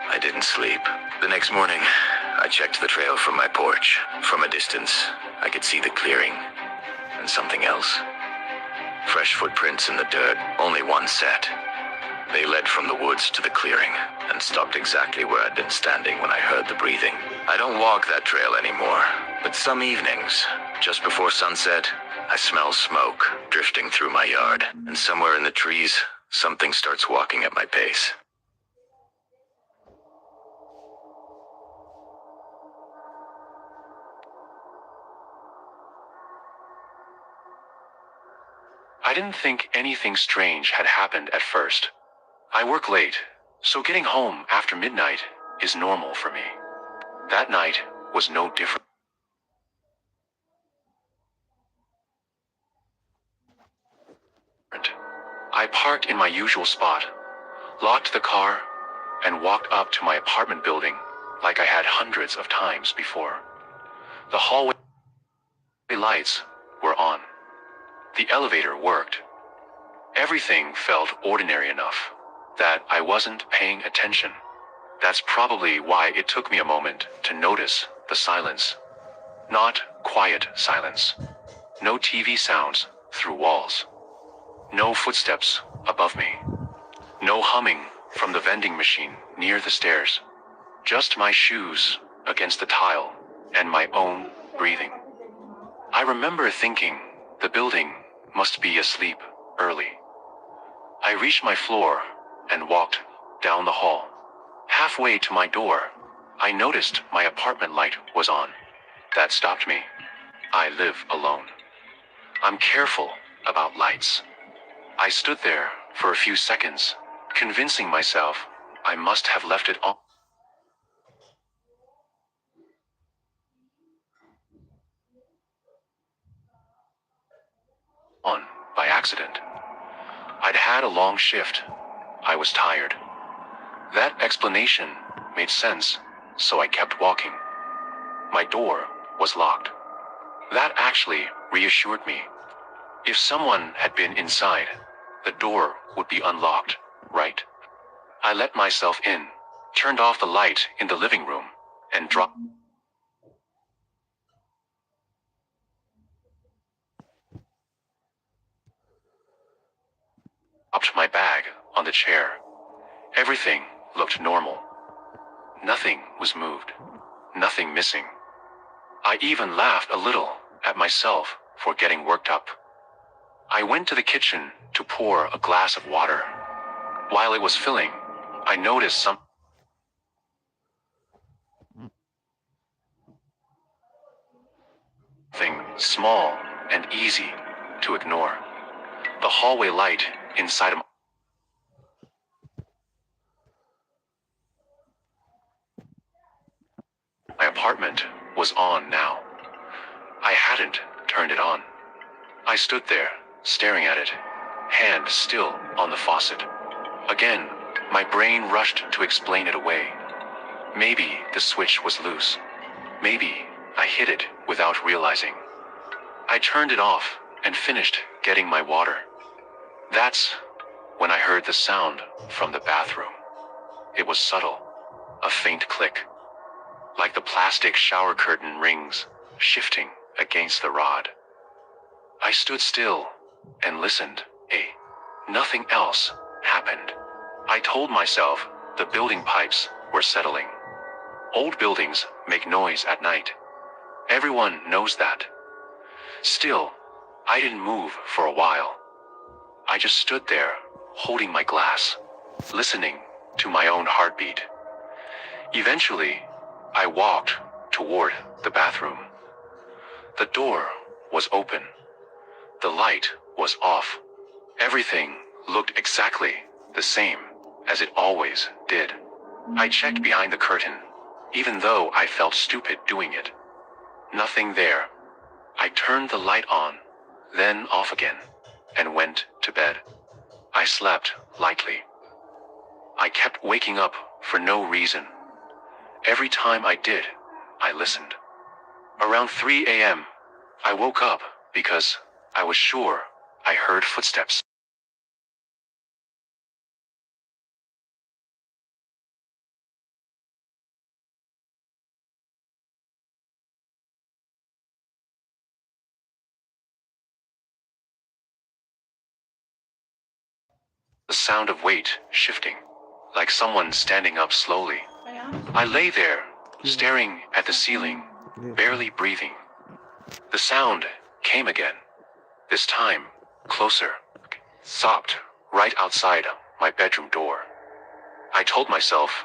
I didn't sleep. The next morning, I checked the trail from my porch. From a distance, I could see the clearing. And something else. Fresh footprints in the dirt, only one set. They led from the woods to the clearing and stopped exactly where I'd been standing when I heard the breathing. I don't walk that trail anymore, but some evenings, just before sunset, I smell smoke drifting through my yard, and somewhere in the trees, something starts walking at my pace. I didn't think anything strange had happened at first. I work late, so getting home after midnight is normal for me. That night was no different. I parked in my usual spot, locked the car, and walked up to my apartment building like I had hundreds of times before. The hallway lights were on. The elevator worked. Everything felt ordinary enough that I wasn't paying attention. That's probably why it took me a moment to notice the the silence. Not quiet silence. No TV sounds through walls. No footsteps above me. No humming from the vending machine near the stairs. Just my shoes against the tile and my own breathing. I remember thinking the building must be asleep early. I reached my floor and walked down the hall. Halfway to my door, I noticed my apartment light was on. That stopped me. I live alone. I'm careful about lights. I stood there for a few seconds, convincing myself I must have left it on by accident. I'd had a long shift. I was tired. That explanation made sense, so I kept walking. My door was locked. That actually reassured me. If someone had been inside, the door would be unlocked, right? I let myself in, turned off the light in the living room, and dropped my bag on the chair. Everything looked normal. Nothing was moved. Nothing missing. I even laughed a little at myself for getting worked up. I went to the kitchen to pour a glass of water. While it was filling, I noticed something small and easy to ignore. The hallway light inside of my apartment was on now. I hadn't turned it on. I stood there, staring at it, hand still on the faucet. Again, my brain rushed to explain it away. Maybe the switch was loose. Maybe I hit it without realizing. I turned it off and finished getting my water. That's when I heard the sound from the bathroom. It was subtle, a faint click, like the plastic shower curtain rings shifting against the rod. I stood still and listened. Nothing else happened. I told myself the building pipes were settling. Old buildings make noise at night. Everyone knows that. Still, I didn't move for a while. I just stood there, holding my glass, listening to my own heartbeat. Eventually, I walked toward the bathroom. The door was open. The light was off. Everything looked exactly the same as it always did. I checked behind the curtain, even though I felt stupid doing it. Nothing there. I turned the light on, then off again, and went to bed. I slept lightly. I kept waking up for no reason. Every time I did, I listened. Around 3 a.m., I woke up because I was sure I heard footsteps. The sound of weight shifting, like someone standing up slowly. I lay there, staring at the ceiling, barely breathing. The sound came again, this time closer, stopped right outside my bedroom door. I told myself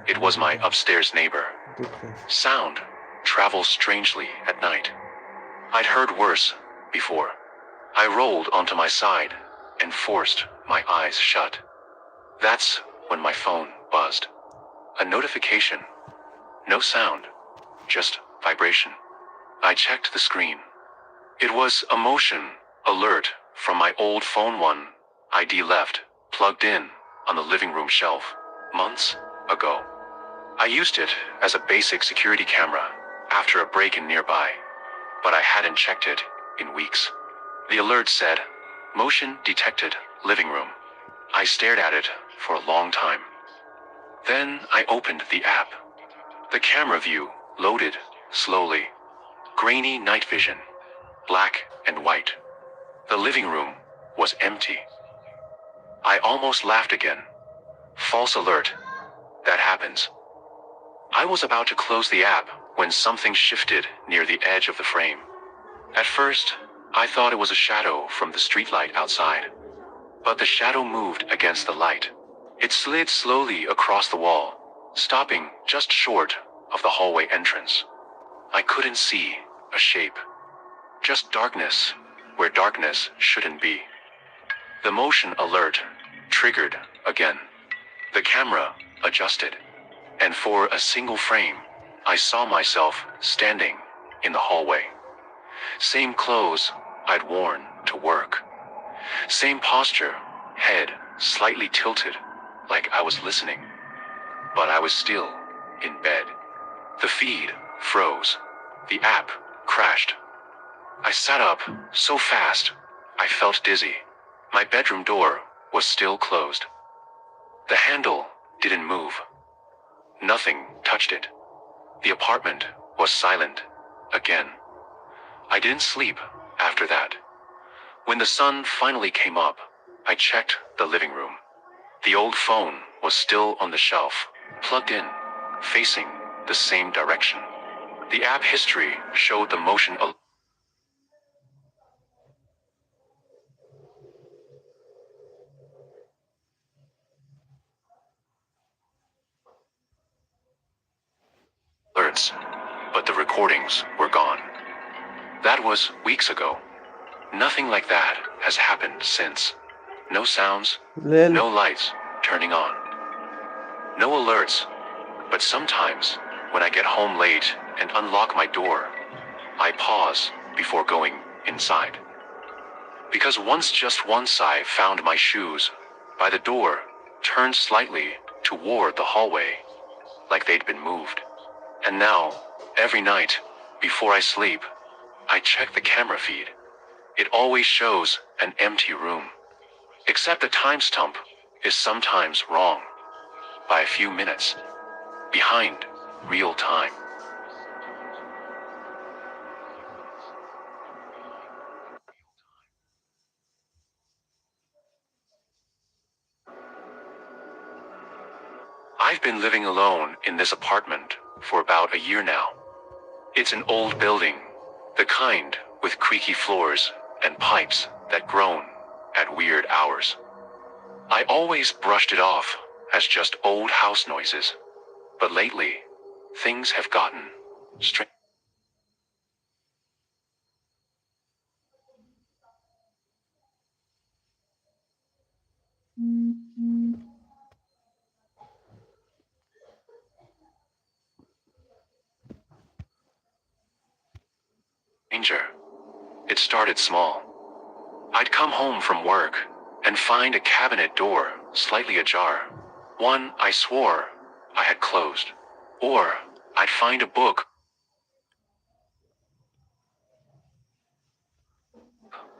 it was my upstairs neighbor. Sound travels strangely at night. I'd heard worse before. I rolled onto my side and forced my eyes shut. That's when my phone buzzed. A notification. No sound, just vibration. I checked the screen. It was a motion alert from my old phone, one ID left, plugged in on the living room shelf, months ago. I used it as a basic security camera after a break-in nearby, but I hadn't checked it in weeks. The alert said, "Motion detected, living room." I stared at it for a long time. Then I opened the app. The camera view loaded slowly. Grainy night vision, black and white. The living room was empty. I almost laughed again. False alert. That happens. I was about to close the app when something shifted near the edge of the frame. At first, I thought it was a shadow from the streetlight outside. But the shadow moved against the light. It slid slowly across the wall, stopping just short of the hallway entrance. I couldn't see a shape. Just darkness where darkness shouldn't be. The motion alert triggered again. The camera adjusted. And for a single frame, I saw myself standing in the hallway. Same clothes I'd worn to work. Same posture, head slightly tilted, like I was listening. But I was still in bed. The feed froze. The app crashed. I sat up so fast, I felt dizzy. My bedroom door was still closed. The handle didn't move. Nothing touched it. The apartment was silent again. I didn't sleep after that. When the sun finally came up, I checked the living room. The old phone was still on the shelf, plugged in, facing the same direction. The app history showed the motion alerts, but the recordings were gone. That was weeks ago. Nothing like that has happened since. No sounds, no lights turning on. No alerts, but sometimes when I get home late and unlock my door, I pause before going inside. Because once just one side found my shoes by the door, turned slightly toward the hallway, like they'd been moved. And now, every night, before I sleep, I check the camera feed. It always shows an empty room. Except the timestamp is sometimes wrong. By a few minutes. Behind real time. I've been living alone in this apartment for about a year now. It's an old building, the kind with creaky floors and pipes that groan at weird hours. I always brushed it off as just old house noises, but lately, things have gotten strange. It started small. I'd come home from work and find a cabinet door slightly ajar, one I swore I had closed. Or I'd find a book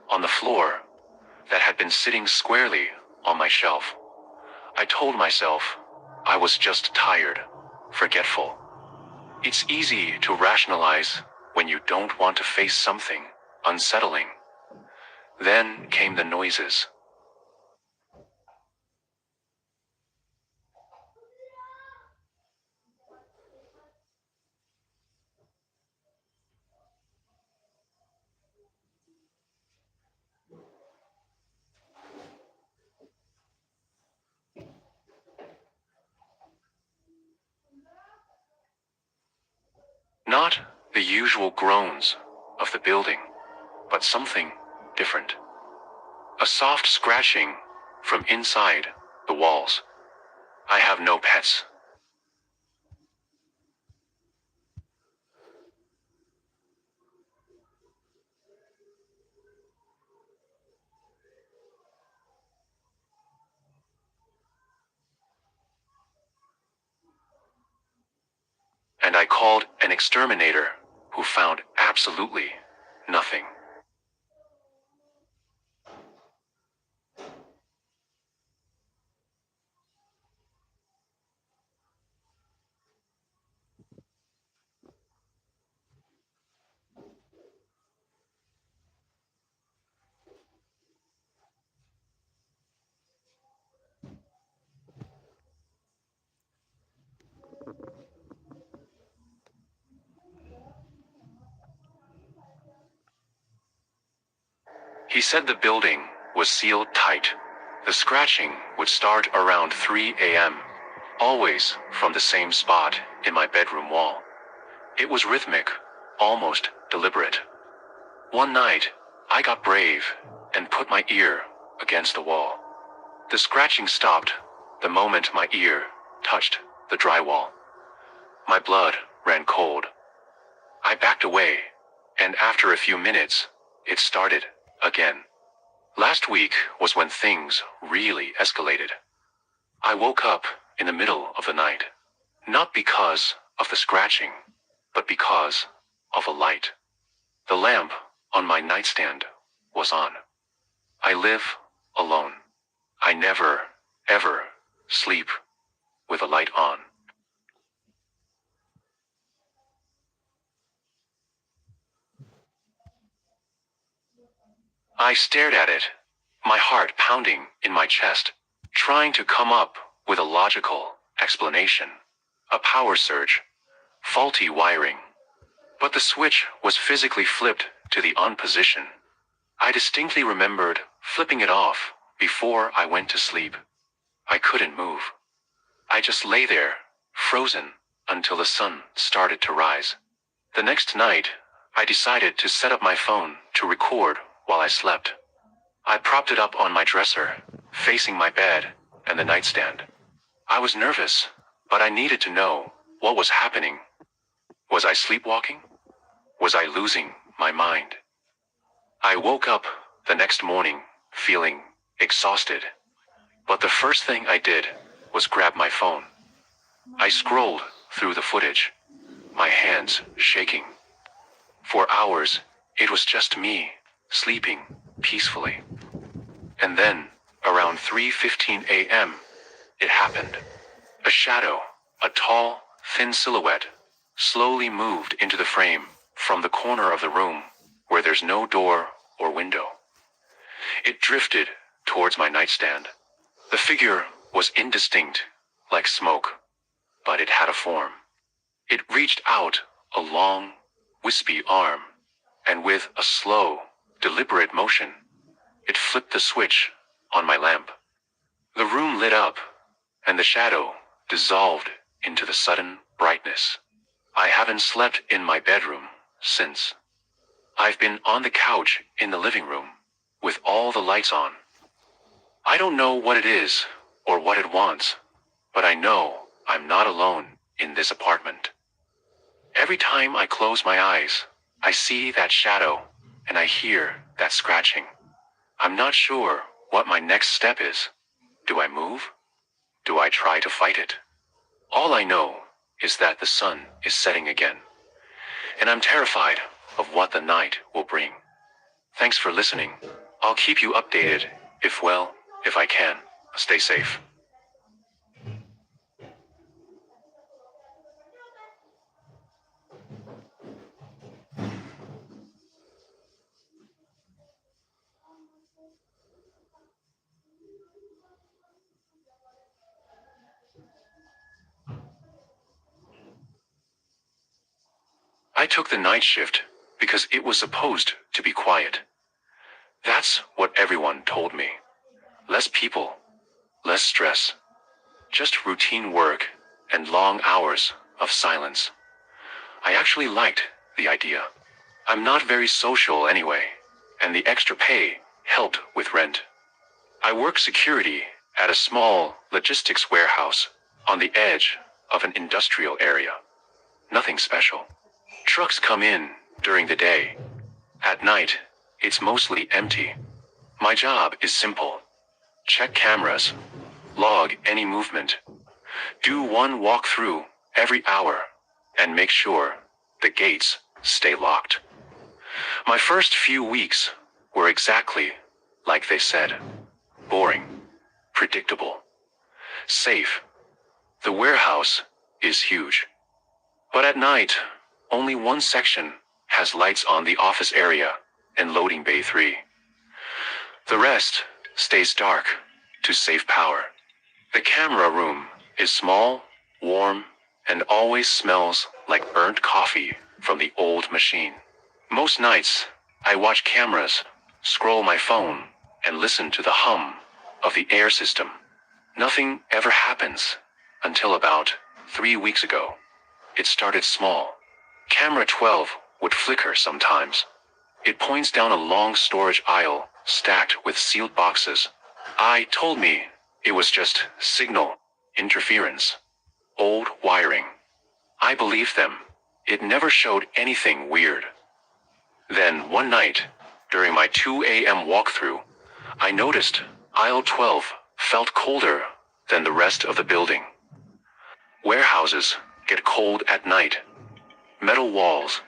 on the floor that had been sitting squarely on my shelf. I told myself I was just tired, forgetful. It's easy to rationalize when you don't want to face something unsettling. Then came the noises. Not the usual groans of the building, but something different. A soft scratching from inside the walls. I have no pets. And I called an exterminator who found absolutely nothing. He said the building was sealed tight. The scratching would start around 3 a.m., always from the same spot in my bedroom wall. It was rhythmic, almost deliberate. One night, I got brave and put my ear against the wall. The scratching stopped the moment my ear touched the drywall. My blood ran cold. I backed away, and after a few minutes, it started again. Last week was when things really escalated. I woke up in the middle of the night, not because of the scratching, but because of a light. The lamp on my nightstand was on. I live alone. I never, ever sleep with a light on. I stared at it, my heart pounding in my chest, trying to come up with a logical explanation. A power surge, faulty wiring. But the switch was physically flipped to the on position. I distinctly remembered flipping it off before I went to sleep. I couldn't move. I just lay there, frozen, until the sun started to rise. The next night, I decided to set up my phone to record while I slept. I propped it up on my dresser, facing my bed and the nightstand. I was nervous, but I needed to know what was happening. Was I sleepwalking? Was I losing my mind? I woke up the next morning feeling exhausted. But the first thing I did was grab my phone. I scrolled through the footage, my hands shaking. For hours, it was just me, sleeping peacefully. And then, around 3:15 a.m., it happened. A shadow, a tall, thin silhouette, slowly moved into the frame from the corner of the room where there's no door or window. It drifted towards my nightstand. The figure was indistinct, like smoke, but it had a form. It reached out a long, wispy arm, and with a slow, deliberate motion, it flipped the switch on my lamp. The room lit up, and the shadow dissolved into the sudden brightness. I haven't slept in my bedroom since. I've been on the couch in the living room, with all the lights on. I don't know what it is, or what it wants, but I know I'm not alone in this apartment. Every time I close my eyes, I see that shadow, and I hear that scratching. I'm not sure what my next step is. Do I move? Do I try to fight it? All I know is that the sun is setting again, and I'm terrified of what the night will bring. Thanks for listening. I'll keep you updated, if I can. Stay safe. I took the night shift because it was supposed to be quiet. That's what everyone told me. Less people, less stress, just routine work and long hours of silence. I actually liked the idea. I'm not very social anyway, and the extra pay helped with rent. I work security at a small logistics warehouse on the edge of an industrial area. Nothing special. Trucks come in during the day. At night, it's mostly empty. My job is simple. Check cameras, log any movement, do one walkthrough every hour, and make sure the gates stay locked. My first few weeks were exactly like they said. Boring, predictable, safe. The warehouse is huge. But at night, only one section has lights on the office area and loading bay 3. The rest stays dark to save power. The camera room is small, warm, and always smells like burnt coffee from the old machine. Most nights, I watch cameras scroll my phone, and listen to the hum of the air system. Nothing ever happens until about 3 weeks ago. It started small. Camera 12 would flicker sometimes. It points down a long storage aisle stacked with sealed boxes. I told me it was just signal interference, old wiring. I believed them. It never showed anything weird. Then one night, during my 2 a.m. walkthrough, I noticed aisle 12 felt colder than the rest of the building. Warehouses get cold at night. Metal walls